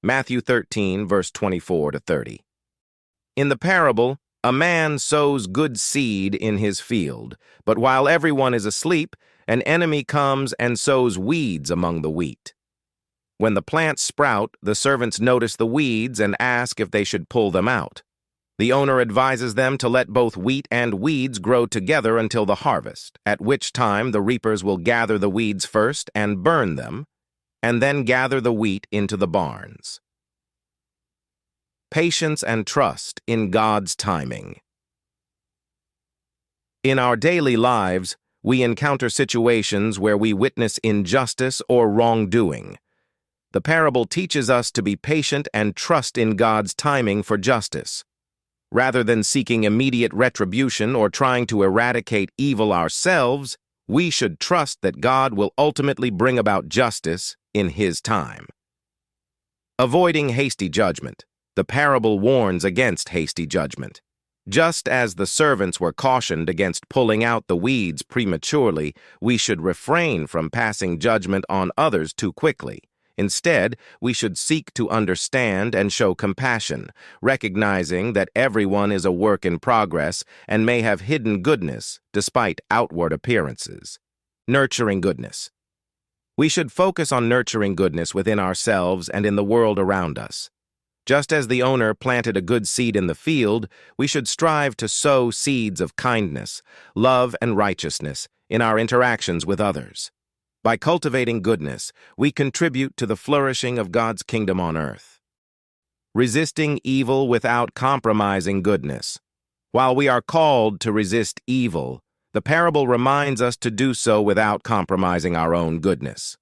Matthew 13, verse 24 to 30. In the parable, a man sows good seed in his field, but while everyone is asleep, an enemy comes and sows weeds among the wheat. When the plants sprout, the servants notice the weeds and ask if they should pull them out. The owner advises them to let both wheat and weeds grow together until the harvest, at which time the reapers will gather the weeds first and burn them, and then gather the wheat into the barns. Patience and trust in God's timing. In our daily lives, we encounter situations where we witness injustice or wrongdoing. The parable teaches us to be patient and trust in God's timing for justice. Rather than seeking immediate retribution or trying to eradicate evil ourselves, we should trust that God will ultimately bring about justice in His time. Avoiding hasty judgment. The parable warns against hasty judgment. Just as the servants were cautioned against pulling out the weeds prematurely, we should refrain from passing judgment on others too quickly. Instead, we should seek to understand and show compassion, recognizing that everyone is a work in progress and may have hidden goodness despite outward appearances. Nurturing goodness. We should focus on nurturing goodness within ourselves and in the world around us. Just as the owner planted a good seed in the field, we should strive to sow seeds of kindness, love, and righteousness in our interactions with others. By cultivating goodness, we contribute to the flourishing of God's kingdom on earth. Resisting evil without compromising goodness. While we are called to resist evil, the parable reminds us to do so without compromising our own goodness.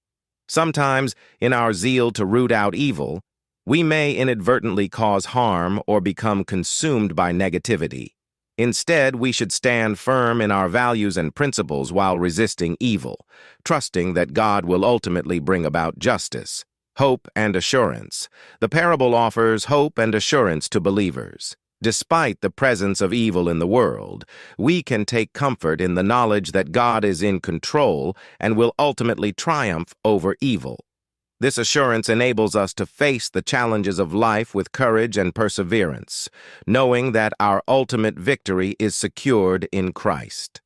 Sometimes, in our zeal to root out evil, we may inadvertently cause harm or become consumed by negativity. Instead, we should stand firm in our values and principles while resisting evil, trusting that God will ultimately bring about justice. Hope and assurance. The parable offers hope and assurance to believers. Despite the presence of evil in the world, we can take comfort in the knowledge that God is in control and will ultimately triumph over evil. This assurance enables us to face the challenges of life with courage and perseverance, knowing that our ultimate victory is secured in Christ.